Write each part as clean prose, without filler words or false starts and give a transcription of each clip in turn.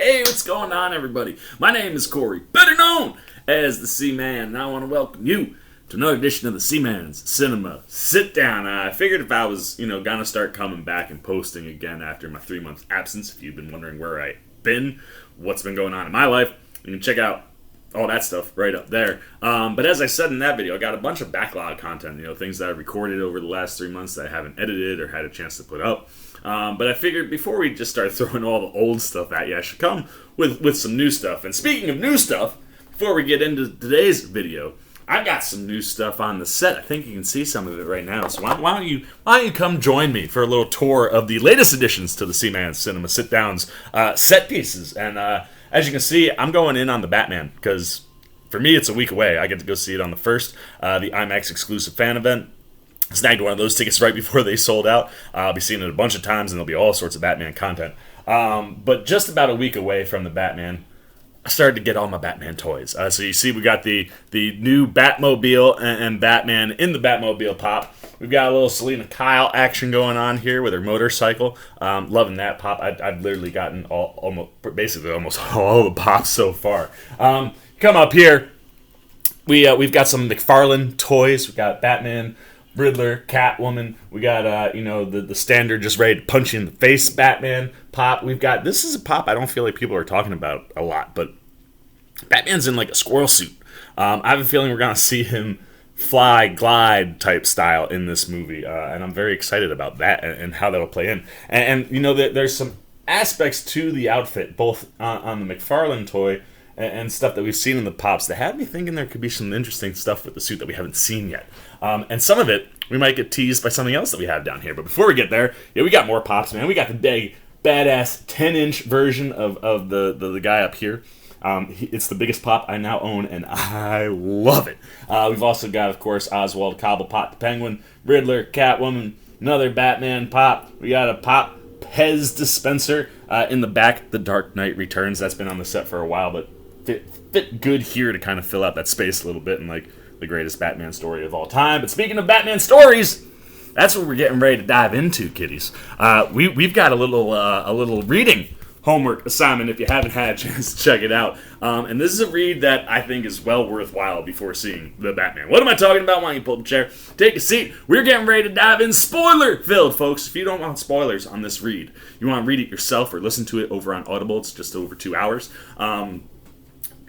Hey, what's going on, everybody? My name is Corey, better known as the C-Man, and I want to welcome you to another edition of the C-Man's Cinema Sit-Down. I figured if I was, gonna start coming back and posting again after my 3-month absence, if you've been wondering where I've been, what's been going on in my life, you can check out all that stuff right up there. But as I said in that video, I got a bunch of backlog content, things that I recorded over the last 3 months that I haven't edited or had a chance to put up. But I figured before we just start throwing all the old stuff at you, I should come with some new stuff. And speaking of new stuff, before we get into today's video, I got some new stuff on the set. I think you can see some of it right now. So why don't you come join me for a little tour of the latest additions to the C-Man Cinema Sit-Downs set pieces. And as you can see, I'm going in on the Batman because for me it's a week away. I get to go see it on the 1st, the IMAX exclusive fan event. Snagged one of those tickets right before they sold out. I'll be seeing it a bunch of times, and there'll be all sorts of Batman content. But just about a week away from the Batman, I started to get all my Batman toys. So you see we got the new Batmobile and Batman in the Batmobile pop. We've got a little Selena Kyle action going on here with her motorcycle. Loving that pop. I've literally gotten almost all the pops so far. Come up here. We've got some McFarlane toys. We've got Batman, Riddler, Catwoman. We got the standard just ready to punch you in the face Batman pop. This is a pop I don't feel like people are talking about a lot, but Batman's in like a squirrel suit. I have a feeling we're gonna see him fly, glide type style in this movie, and I'm very excited about that and how that'll play in. And there's some aspects to the outfit, both on the McFarlane toy and stuff that we've seen in the pops that had me thinking there could be some interesting stuff with the suit that we haven't seen yet. And some of it, we might get teased by something else that we have down here. But before we get there, we got more pops, man. We got the big, badass 10-inch version of the guy up here. It's the biggest pop I now own, and I love it. We've also got, of course, Oswald Cobblepot the Penguin, Riddler, Catwoman, another Batman pop. We got a pop Pez dispenser in the back. The Dark Knight Returns. That's been on the set for a while, but fit good here to kind of fill out that space a little bit and like the greatest Batman story of all time. But speaking of Batman stories, that's what we're getting ready to dive into, kiddies. We've got a little reading homework assignment if you haven't had a chance to check it out. And this is a read that I think is well worthwhile before seeing the Batman. What am I talking about? Why don't you pull up a chair, take a seat. We're getting ready to dive in, spoiler-filled, folks. If you don't want spoilers on this read, you want to read it yourself or listen to it over on Audible. It's just over 2 hours.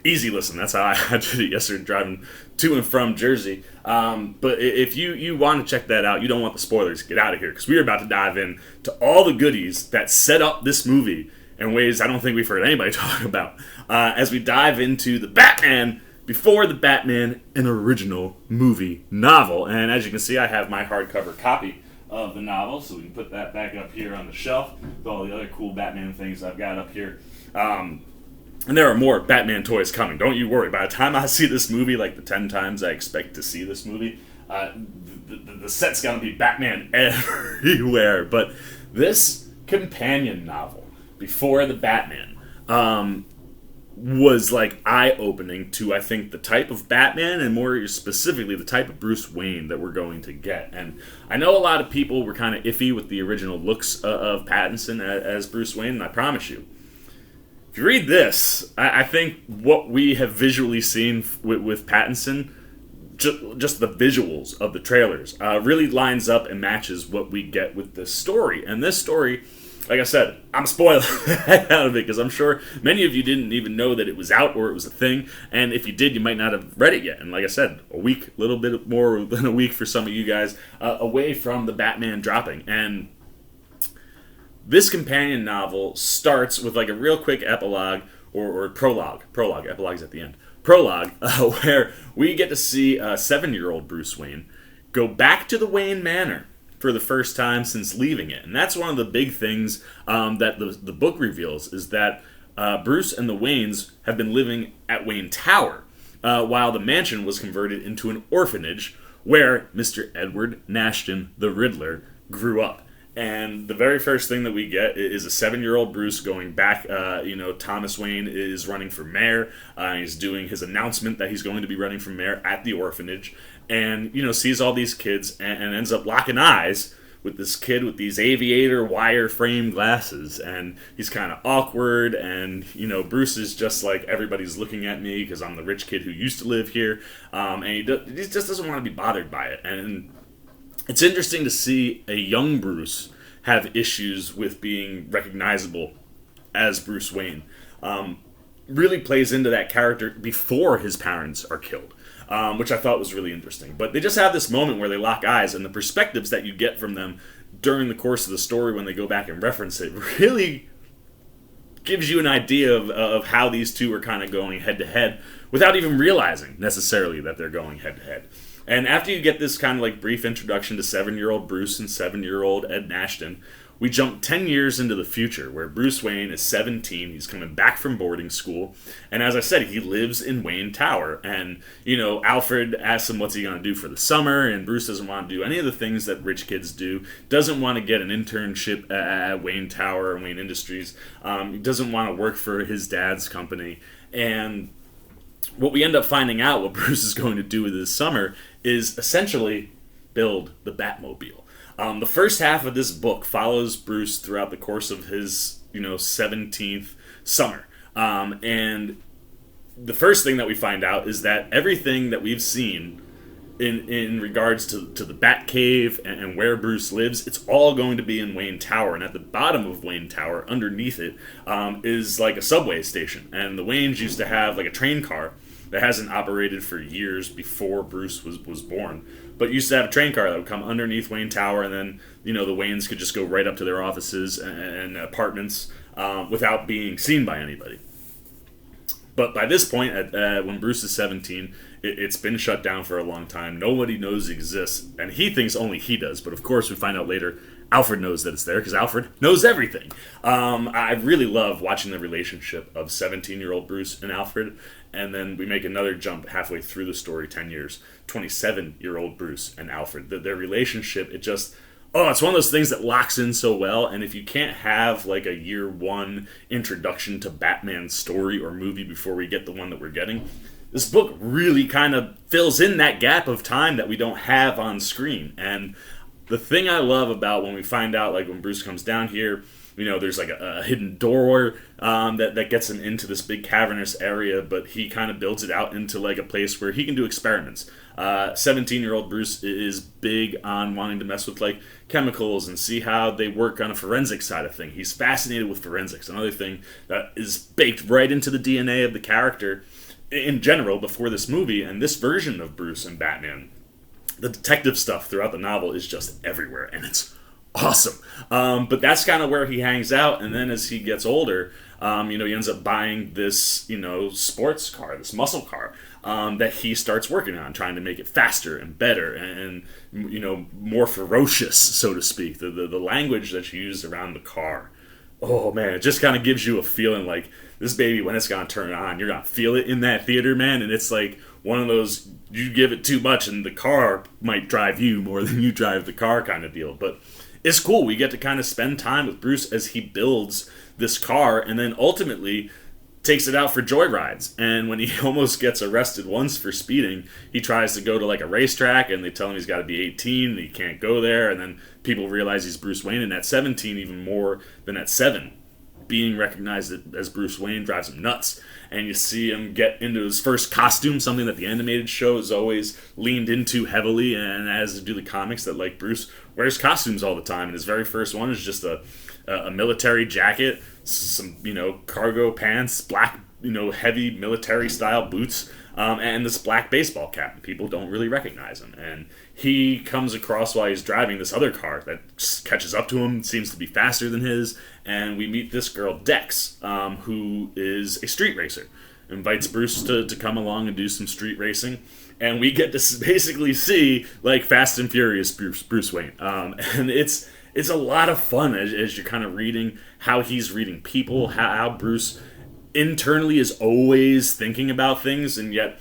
Easy listen. That's how I did it yesterday, driving to and from Jersey. But if you want to check that out, you don't want the spoilers, get out of here, because we're about to dive in to all the goodies that set up this movie in ways I don't think we've heard anybody talk about. As we dive into the Batman before the Batman, an original movie novel. And as you can see, I have my hardcover copy of the novel, so we can put that back up here on the shelf with all the other cool Batman things I've got up here. And there are more Batman toys coming. Don't you worry. By the time I see this movie, like the 10 times I expect to see this movie, the set's going to be Batman everywhere. But this companion novel, Before the Batman, was like eye-opening to, I think, the type of Batman and more specifically the type of Bruce Wayne that we're going to get. And I know a lot of people were kind of iffy with the original looks of Pattinson as Bruce Wayne, and I promise you, if you read this, I think what we have visually seen with Pattinson, just the visuals of the trailers, really lines up and matches what we get with this story. And this story, like I said, I'm spoiling the heck out of it because I'm sure many of you didn't even know that it was out or it was a thing. And if you did, you might not have read it yet. And like I said, a week, a little bit more than a week for some of you guys, away from the Batman dropping. And this companion novel starts with like a real quick epilogue or prologue. Epilogue's at the end. Prologue, where we get to see 7-year-old Bruce Wayne go back to the Wayne Manor for the first time since leaving it. And that's one of the big things that the book reveals, is that Bruce and the Waynes have been living at Wayne Tower, while the mansion was converted into an orphanage where Mr. Edward Nashton, the Riddler, grew up. And the very first thing that we get is a 7-year-old Bruce going back. Thomas Wayne is running for mayor. He's doing his announcement that he's going to be running for mayor at the orphanage. And, sees all these kids and ends up locking eyes with this kid with these aviator wire frame glasses, and he's kind of awkward, and Bruce is just like, everybody's looking at me because I'm the rich kid who used to live here, and he just doesn't want to be bothered by it. And it's interesting to see a young Bruce have issues with being recognizable as Bruce Wayne. Really plays into that character before his parents are killed, which I thought was really interesting. But they just have this moment where they lock eyes, and the perspectives that you get from them during the course of the story when they go back and reference it really gives you an idea of how these two are kind of going head-to-head without even realizing necessarily that they're going head-to-head. And after you get this kind of like brief introduction to 7-year-old Bruce and 7-year-old Ed Nashton, we jump 10 years into the future where Bruce Wayne is 17. He's coming back from boarding school. And as I said, he lives in Wayne Tower. And, Alfred asks him what's he going to do for the summer. And Bruce doesn't want to do any of the things that rich kids do. Doesn't want to get an internship at Wayne Tower and Wayne Industries. He doesn't want to work for his dad's company. And what we end up finding out what Bruce is going to do with his summer is essentially build the Batmobile. The first half of this book follows Bruce throughout the course of his, 17th summer. And the first thing that we find out is that everything that we've seen in regards to the Batcave and where Bruce lives, it's all going to be in Wayne Tower. And at the bottom of Wayne Tower, underneath it, is like a subway station. And the Waynes used to have like a train car that hasn't operated for years before Bruce was born. But used to have a train car that would come underneath Wayne Tower, and then, the Waynes could just go right up to their offices and apartments without being seen by anybody. But by this point, when Bruce is 17, it's been shut down for a long time. Nobody knows it exists, and he thinks only he does. But of course, we find out later, Alfred knows that it's there, because Alfred knows everything. I really love watching the relationship of 17-year-old Bruce and Alfred, and then we make another jump halfway through the story, 10 years, 27-year-old Bruce and Alfred. Their relationship, it's one of those things that locks in so well, and if you can't have like a year one introduction to Batman's story or movie before we get the one that we're getting, this book really kind of fills in that gap of time that we don't have on screen. And the thing I love about when we find out, like when Bruce comes down here, there's like a hidden door that gets him into this big cavernous area, but he kind of builds it out into like a place where he can do experiments. 17-year-old Bruce is big on wanting to mess with like chemicals and see how they work on a forensic side of thing. He's fascinated with forensics, another thing that is baked right into the DNA of the character in general before this movie, and this version of Bruce and Batman. The detective stuff throughout the novel is just everywhere, and it's awesome. But that's kind of where he hangs out, and then as he gets older, he ends up buying this, sports car, this muscle car, that he starts working on, trying to make it faster and better and more ferocious, so to speak. The language that's used around the car, oh man, it just kind of gives you a feeling like this baby, when it's going to turn on, you're going to feel it in that theater, man, and it's like one of those, you give it too much and the car might drive you more than you drive the car kind of deal. But it's cool. We get to kind of spend time with Bruce as he builds this car and then ultimately takes it out for joyrides. And when he almost gets arrested once for speeding, he tries to go to like a racetrack and they tell him he's got to be 18 and he can't go there. And then people realize he's Bruce Wayne, and at 17 even more than at 7. Being recognized as Bruce Wayne drives him nuts. And you see him get into his first costume, something that the animated show has always leaned into heavily, and as do the comics, that like Bruce wears costumes all the time. And his very first one is just a military jacket, some cargo pants, black heavy military style boots, and this black baseball cap. People don't really recognize him, and he comes across while he's driving this other car that catches up to him, seems to be faster than his, and we meet this girl Dex, who is a street racer. Invites Bruce to come along and do some street racing, and we get to basically see like Fast and Furious Bruce Wayne, and it's a lot of fun as you're kind of reading how he's reading people, how Bruce internally is always thinking about things, and yet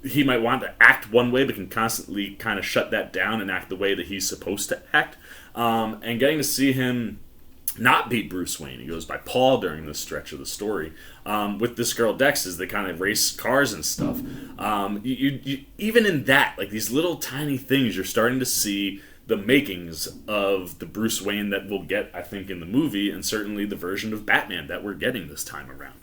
he might want to act one way but can constantly kind of shut that down and act the way that he's supposed to act. And getting to see him not be Bruce Wayne, he goes by Paul during this stretch of the story, with this girl Dex as they kind of race cars and stuff. You even in that, like these little tiny things, you're starting to see the makings of the Bruce Wayne that we'll get, I think, in the movie, and certainly the version of Batman that we're getting this time around.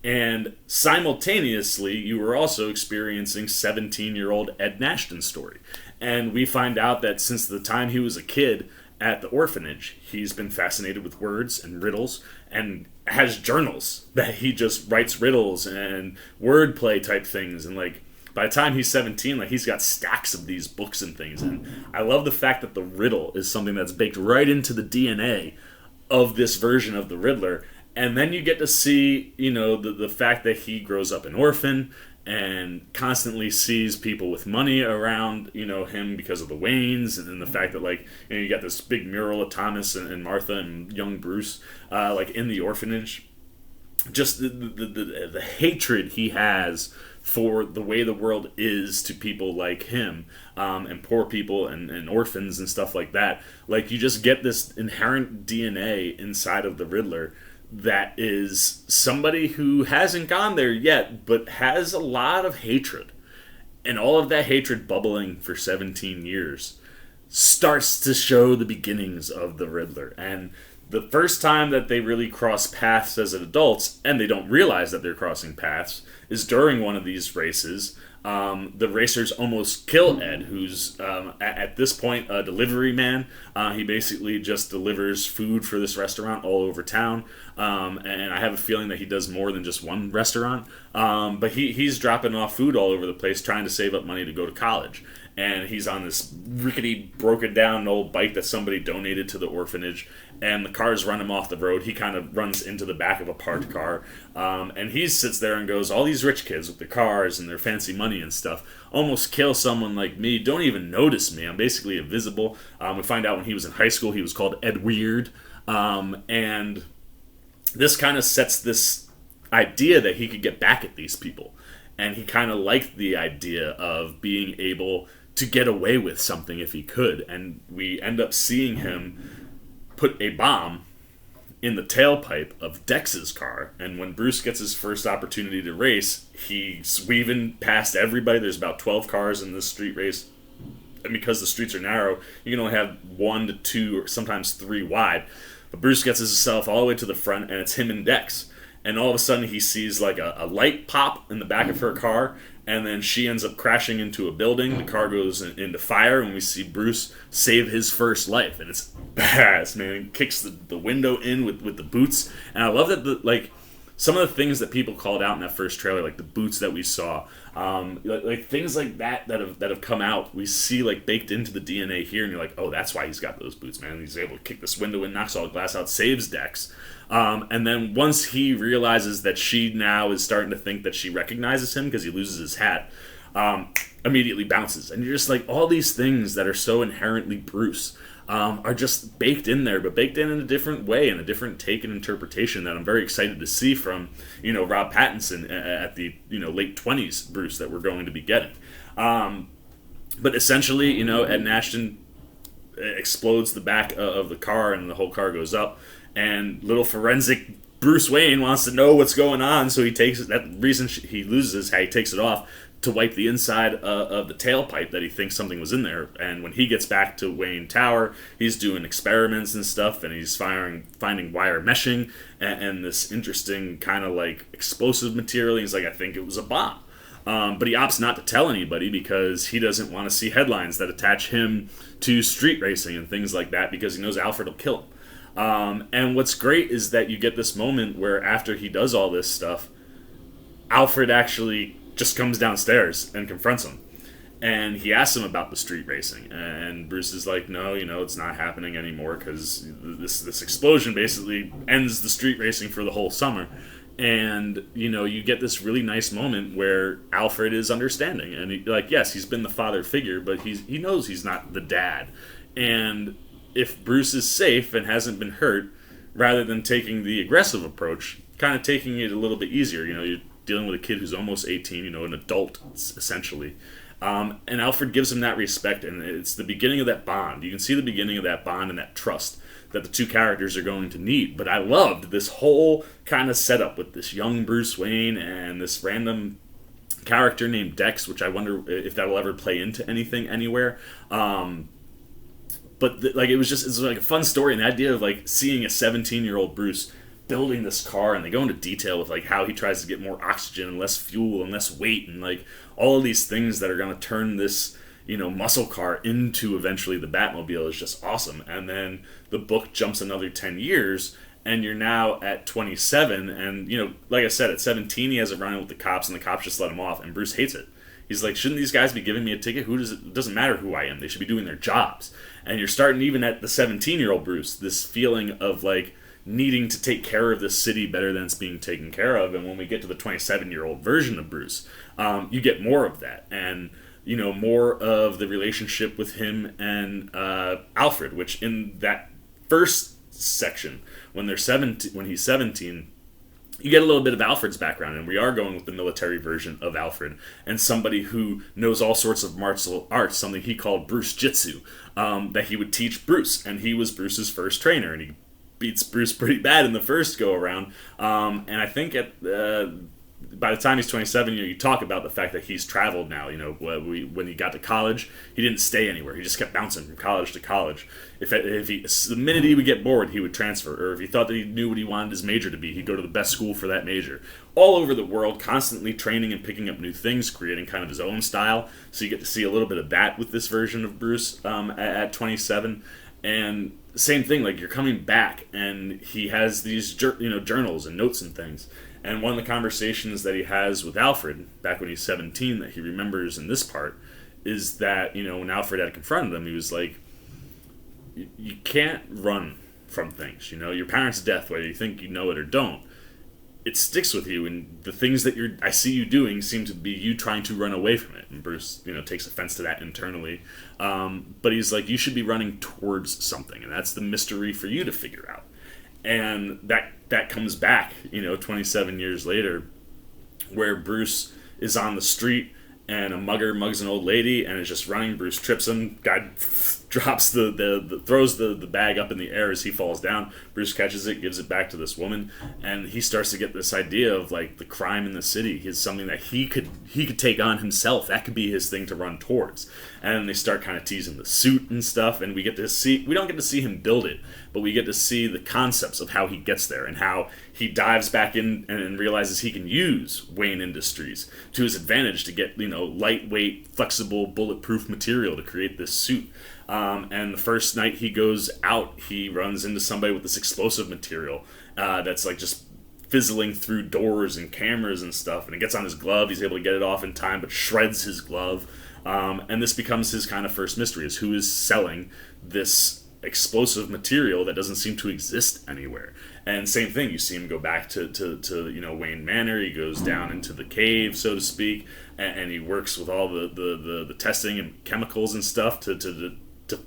And simultaneously, you were also experiencing 17-year-old Ed Nashton's story. And we find out that since the time he was a kid at the orphanage, he's been fascinated with words and riddles and has journals that he just writes riddles and wordplay type things. And like by the time he's 17, like he's got stacks of these books and things. And I love the fact that the riddle is something that's baked right into the DNA of this version of the Riddler. And then you get to see, you know, the fact that he grows up an orphan and constantly sees people with money around, you know, him because of the Waynes, and then the fact that, like, you know, you got this big mural of Thomas and Martha and young Bruce, like, in the orphanage. Just the hatred he has for the way the world is to people like him, and poor people and orphans and stuff like that. Like, you just get this inherent DNA inside of the Riddler that is somebody who hasn't gone there yet, but has a lot of hatred. And all of that hatred bubbling for 17 years starts to show the beginnings of the Riddler. And the first time that they really cross paths as adults, and they don't realize that they're crossing paths, is during one of these races. The racers almost kill Ed, who's at this point a delivery man. He basically just delivers food for this restaurant all over town, and I have a feeling that he does more than just one restaurant. But he's dropping off food all over the place, trying to save up money to go to college. And he's on this rickety, broken down old bike that somebody donated to the orphanage, and the cars run him off the road. He kind of runs into the back of a parked car, and he sits there and goes, all these rich kids with their cars and their fancy money and stuff almost kill someone like me, don't even notice me, I'm basically invisible. We find out when he was in high school he was called Ed Weird, and this kind of sets this idea that he could get back at these people, and he kind of liked the idea of being able to get away with something if he could. And we end up seeing him put a bomb in the tailpipe of Dex's car, and when Bruce gets his first opportunity to race, he's weaving past everybody. There's about 12 cars in this street race, and because the streets are narrow, you can only have 1 to 2 or sometimes 3 wide. But Bruce gets himself all the way to the front, and it's him and Dex. And all of a sudden he sees like a light pop in the back of her car, and then she ends up crashing into a building. The car goes into fire, and we see Bruce save his first life. And it's badass, man. He kicks the window in with the boots. And I love that some of the things that people called out in that first trailer, like the boots that we saw, like things like that have come out, we see like baked into the DNA here, and you're like, oh, that's why he's got those boots, man. He's able to kick this window in, knocks all the glass out, saves Dex. And then once he realizes that she now is starting to think that she recognizes him because he loses his hat, immediately bounces. And you're just like, all these things that are so inherently Bruce are just baked in there, but baked in a different way, and a different take and interpretation that I'm very excited to see from, you know, Rob Pattinson at the, you know, late 20s Bruce that we're going to be getting. But essentially, you know, Ed Nashton explodes the back of the car, and the whole car goes up, and little forensic Bruce Wayne wants to know what's going on, so he takes it. That reason he loses, how he takes it off to wipe the inside of the tailpipe that he thinks something was in there. And when he gets back to Wayne Tower, he's doing experiments and stuff, and he's finding wire meshing and this interesting kind of like explosive material. He's like, I think it was a bomb. But he opts not to tell anybody because he doesn't want to see headlines that attach him to street racing and things like that, because he knows Alfred will kill him. And what's great is that you get this moment where after he does all this stuff, Alfred actually just comes downstairs and confronts him. And he asks him about the street racing. And Bruce is like, no, you know, it's not happening anymore because this explosion basically ends the street racing for the whole summer. And, you know, you get this really nice moment where Alfred is understanding. And, yes, he's been the father figure, but he knows he's not the dad. And if Bruce is safe and hasn't been hurt, rather than taking the aggressive approach, kind of taking it a little bit easier. You know, you're dealing with a kid who's almost 18, you know, an adult, essentially. And Alfred gives him that respect, and it's the beginning of that bond. You can see the beginning of that bond and that trust that the two characters are going to need. But I loved this whole kind of setup with this young Bruce Wayne and this random character named Dex, which I wonder if that'll ever play into anything anywhere. but like it's like a fun story, and the idea of like seeing a 17-year-old Bruce building this car, and they go into detail with like how he tries to get more oxygen and less fuel and less weight, and like all of these things that are going to turn this muscle car into eventually the Batmobile is just awesome. And then the book jumps another 10 years, and you're now at 27, and like I said, at 17 he has a run-in with the cops, and the cops just let him off, and Bruce hates it. He's like, shouldn't these guys be giving me a ticket? It doesn't matter who I am. They should be doing their jobs. And you're starting, even at the 17-year-old Bruce, this feeling of like needing to take care of this city better than it's being taken care of. And when we get to the 27-year-old version of Bruce, you get more of that, and more of the relationship with him and Alfred, which in that first section, when he's 17, you get a little bit of Alfred's background, and we are going with the military version of Alfred, and somebody who knows all sorts of martial arts, something he called Bruce Jitsu, that he would teach Bruce, and he was Bruce's first trainer, and he beats Bruce pretty bad in the first go-around, and I think by the time he's 27, you talk about the fact that he's traveled now. When he got to college, he didn't stay anywhere. He just kept bouncing from college to college. The minute he would get bored, he would transfer. Or if he thought that he knew what he wanted his major to be, he'd go to the best school for that major. All over the world, constantly training and picking up new things, creating kind of his own style. So you get to see a little bit of that with this version of Bruce at 27. And same thing, like you're coming back, and he has these journals and notes and things. And one of the conversations that he has with Alfred back when he's 17 that he remembers in this part is that, when Alfred had confronted him, he was like, you can't run from things. Your parents' death, whether you think you know it or don't, it sticks with you. And the things that I see you doing seem to be you trying to run away from it. And Bruce, takes offense to that internally. But he's like, you should be running towards something. And that's the mystery for you to figure out. And that comes back, 27 years later, where Bruce is on the street and a mugger mugs an old lady and is just running. Bruce trips him. Guy drops throws the bag up in the air as he falls down. Bruce catches it, gives it back to this woman, and he starts to get this idea of like the crime in the city is something that he could take on himself. That could be his thing to run towards. And they start kind of teasing the suit and stuff, and we don't get to see him build it, but we get to see the concepts of how he gets there and how he dives back in and realizes he can use Wayne Industries to his advantage to get lightweight, flexible, bulletproof material to create this suit. And the first night he goes out, he runs into somebody with this explosive material that's like just fizzling through doors and cameras and stuff, and it gets on his glove. He's able to get it off in time, but shreds his glove. And this becomes his kind of first mystery, is who is selling this explosive material that doesn't seem to exist anywhere. And same thing, you see him go back to Wayne Manor. He goes down into the cave, so to speak, and he works with all the testing and chemicals and stuff to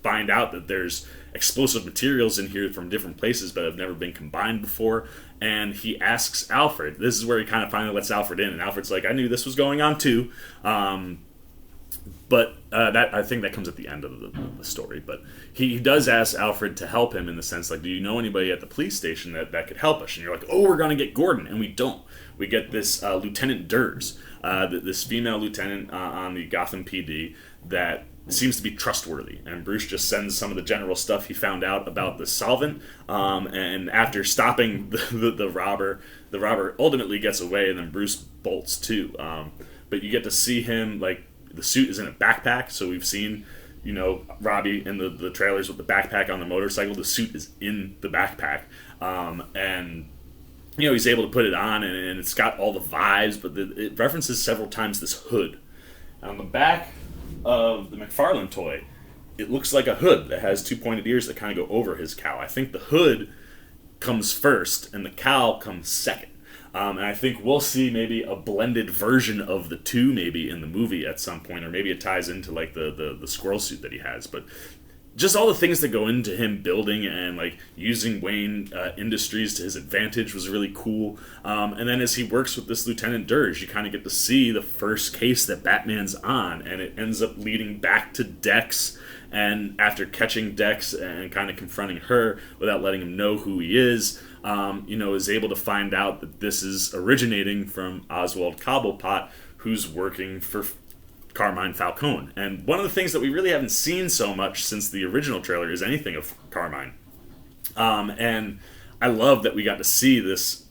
find out that there's explosive materials in here from different places but have never been combined before. And he asks Alfred. This is where he kind of finally lets Alfred in, and Alfred's like, I knew this was going on too. But that, I think that comes at the end of the story. But he does ask Alfred to help him in the sense, like, do you know anybody at the police station that could help us? And you're like, oh, we're going to get Gordon. And we don't. We get this Lieutenant Durs, this female lieutenant on the Gotham PD that seems to be trustworthy. And Bruce just sends some of the general stuff he found out about the solvent. And after stopping the robber ultimately gets away, and then Bruce bolts too. But you get to see him, like, the suit is in a backpack, so we've seen, Robbie in the trailers with the backpack on the motorcycle. The suit is in the backpack, and he's able to put it on, and it's got all the vibes, but it references several times this hood. And on the back of the McFarlane toy, it looks like a hood that has two pointed ears that kind of go over his cowl. I think the hood comes first, and the cowl comes second. And I think we'll see maybe a blended version of the two maybe in the movie at some point, or maybe it ties into like the squirrel suit that he has. But just all the things that go into him building and like using Wayne Industries to his advantage was really cool. And then as he works with this Lieutenant Durs, you kind of get to see the first case that Batman's on, and it ends up leading back to Dex. And after catching Dex and kind of confronting her without letting him know who he is, is able to find out that this is originating from Oswald Cobblepot, who's working for Carmine Falcone. And one of the things that we really haven't seen so much since the original trailer is anything of Carmine. And I love that we got to see this,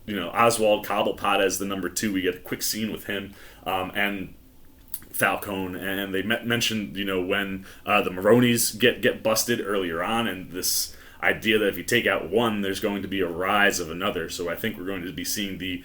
Oswald Cobblepot as the number 2. We get a quick scene with him and Falcone, and they mentioned, when the Maronis get busted earlier on, and this idea that if you take out one, there's going to be a rise of another. So I think we're going to be seeing the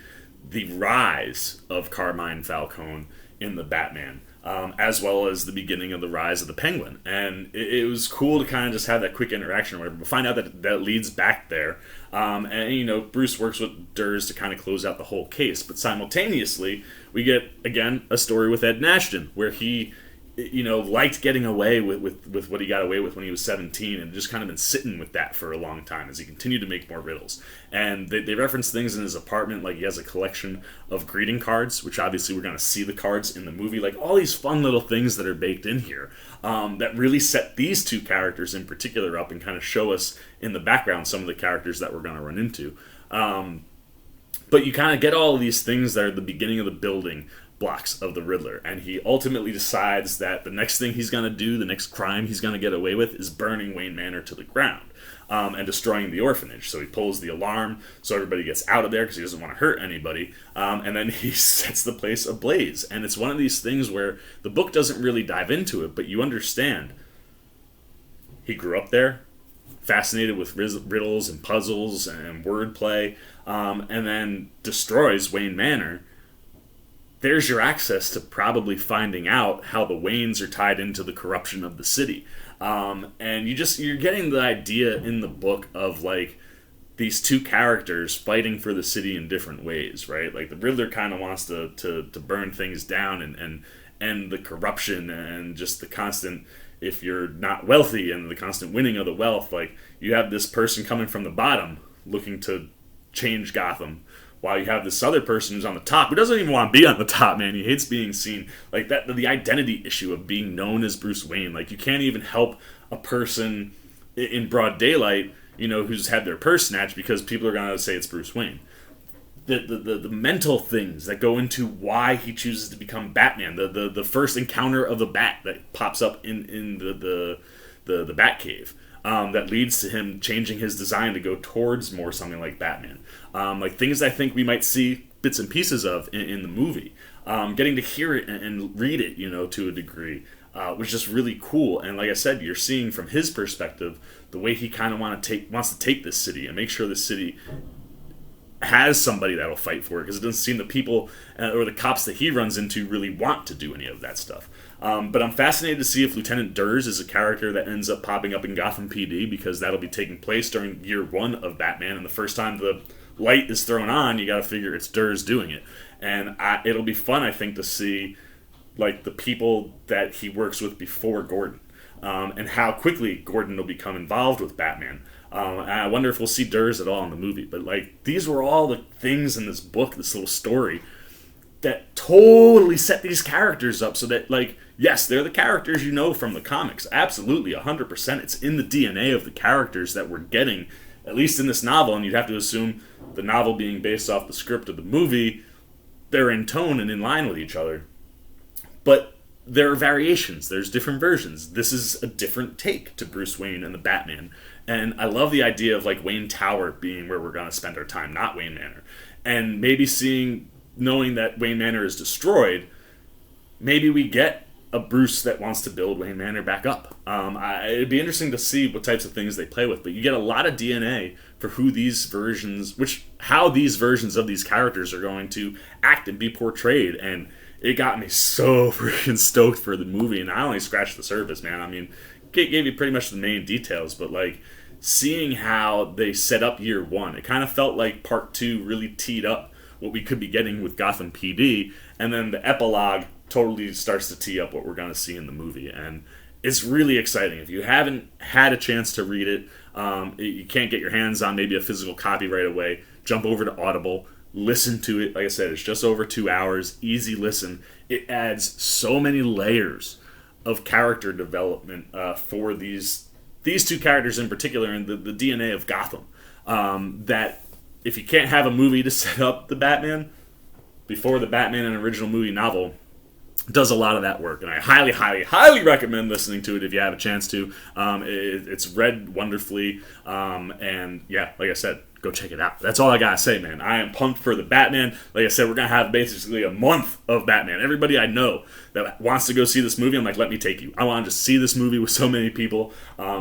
rise of Carmine Falcone in the Batman, as well as the beginning of the rise of the Penguin. And it was cool to kind of just have that quick interaction or whatever, but find out that leads back there. And, Bruce works with Durs to kind of close out the whole case. But simultaneously, we get, again, a story with Ed Nashton, where he, liked getting away with what he got away with when he was 17, and just kind of been sitting with that for a long time as he continued to make more riddles. And they reference things in his apartment, like he has a collection of greeting cards, which obviously we're going to see the cards in the movie, like all these fun little things that are baked in here that really set these 2 characters in particular up and kind of show us in the background some of the characters that we're going to run into. But you kind of get all of these things that are the beginning of the building blocks of the Riddler, and he ultimately decides that the next thing he's going to do, the next crime he's going to get away with, is burning Wayne Manor to the ground and destroying the orphanage. So he pulls the alarm so everybody gets out of there because he doesn't want to hurt anybody, and then he sets the place ablaze. And it's one of these things where the book doesn't really dive into it, but you understand he grew up there, fascinated with riddles and puzzles and wordplay, and then destroys Wayne Manor. There's your access to probably finding out how the Waynes are tied into the corruption of the city. And you're getting the idea in the book of, like, these 2 characters fighting for the city in different ways, right? Like, the Riddler kind of wants to burn things down and end the corruption and just the constant, if you're not wealthy, and the constant winning of the wealth. Like, you have this person coming from the bottom looking to change Gotham, while you have this other person who's on the top, who doesn't even want to be on the top, man. He hates being seen. Like, that, the identity issue of being known as Bruce Wayne. Like, you can't even help a person in broad daylight, who's had their purse snatched, because people are going to say it's Bruce Wayne. The mental things that go into why he chooses to become Batman. The first encounter of the Bat that pops up in the Batcave. That leads to him changing his design to go towards more something like Batman. Like things I think we might see bits and pieces of in the movie. Getting to hear it and read it, to a degree, was just really cool. And like I said, you're seeing from his perspective the way he kind of wants to take this city and make sure the city has somebody that'll fight for it, because it doesn't seem the people or the cops that he runs into really want to do any of that stuff. But I'm fascinated to see if Lieutenant Durs is a character that ends up popping up in Gotham PD, because that'll be taking place during year 1 of Batman, and the first time the light is thrown on, you gotta figure it's Durs doing it. And it'll be fun, I think, to see, like, the people that he works with before Gordon, and how quickly Gordon will become involved with Batman. And I wonder if we'll see Durs at all in the movie. But, like, these were all the things in this book, this little story, that totally set these characters up so that, like, yes, they're the characters from the comics. Absolutely, 100%. It's in the DNA of the characters that we're getting, at least in this novel. And you'd have to assume the novel being based off the script of the movie, they're in tone and in line with each other. But there are variations. There's different versions. This is a different take to Bruce Wayne and the Batman. And I love the idea of, like, Wayne Tower being where we're going to spend our time, not Wayne Manor. And maybe knowing that Wayne Manor is destroyed, maybe we get a Bruce that wants to build Wayne Manor back up. It'd be interesting to see what types of things they play with, but you get a lot of DNA for how these versions of these characters are going to act and be portrayed. And it got me so freaking stoked for the movie, and I only scratched the surface, man. I mean, gave you pretty much the main details, but, like, seeing how they set up year 1, it kind of felt like part 2 really teed up what we could be getting with Gotham PD, and then the epilogue totally starts to tee up what we're going to see in the movie. And it's really exciting. If you haven't had a chance to read it, you can't get your hands on maybe a physical copy right away, jump over to Audible, listen to it. Like I said, it's just over 2 hours, easy listen. It adds so many layers of character development for these 2 characters in particular, and the DNA of Gotham, that if you can't have a movie to set up the Batman before the Batman and original movie novel, does a lot of that work, and I highly, highly, highly recommend listening to it if you have a chance to. It's read wonderfully, and yeah, like I said, go check it out. That's all I gotta say, man. I am pumped for the Batman. Like I said, we're gonna have basically a month of Batman. Everybody I know that wants to go see this movie, I'm like, let me take you. I want to just see this movie with so many people.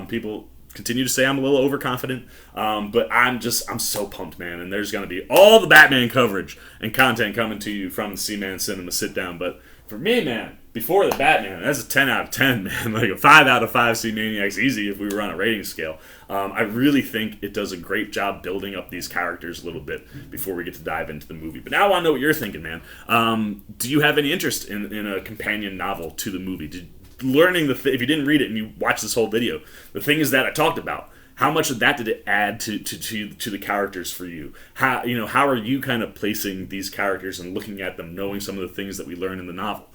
People continue to say I'm a little overconfident, but I'm so pumped, man. And there's gonna be all the Batman coverage and content coming to you from the C-Man Cinema Sit Down. But for me, man, before the Batman, that's a 10 out of 10, man. Like a 5 out of 5 C-Maniacs easy if we were on a rating scale. I really think it does a great job building up these characters a little bit before we get to dive into the movie. But now I want to know what you're thinking, man. Do you have any interest in a companion novel to the movie? If you didn't read it and you watched this whole video, the things that I talked about, how much of that did it add to the characters for you? How are you kind of placing these characters and looking at them, knowing some of the things that we learn in the novel?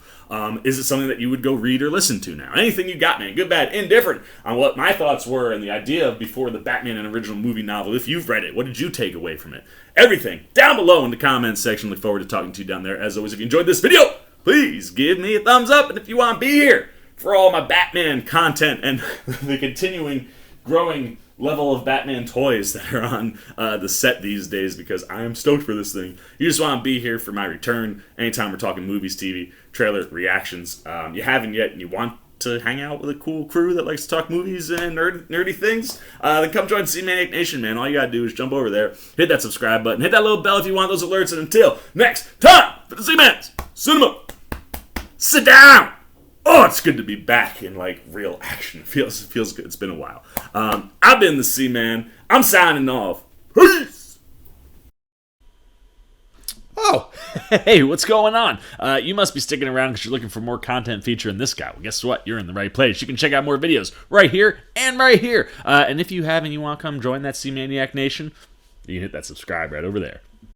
Is it something that you would go read or listen to now? Anything you got, man, good, bad, indifferent, on what my thoughts were and the idea of before the Batman and original movie novel. If you've read it, what did you take away from it? Everything down below in the comments section. Look forward to talking to you down there. As always, if you enjoyed this video, please give me a thumbs up. And if you want to be here for all my Batman content and the continuing growing level of Batman toys that are on the set these days, because I am stoked for this thing. You just want to be here for my return anytime we're talking movies, TV, trailer, reactions. You haven't yet and you want to hang out with a cool crew that likes to talk movies and nerdy things, then come join C-Maniac Nation, man. All you gotta do is jump over there, hit that subscribe button, hit that little bell if you want those alerts, and until next time, for the C-Man's Cinema, sit down! Oh, it's good to be back in, like, real action. It feels good. It's been a while. I've been the C-Man. I'm signing off. Peace! Oh, hey, what's going on? You must be sticking around because you're looking for more content featuring this guy. Well, guess what? You're in the right place. You can check out more videos right here and right here. And if you have and you want to come join that C-Maniac Nation, you can hit that subscribe right over there.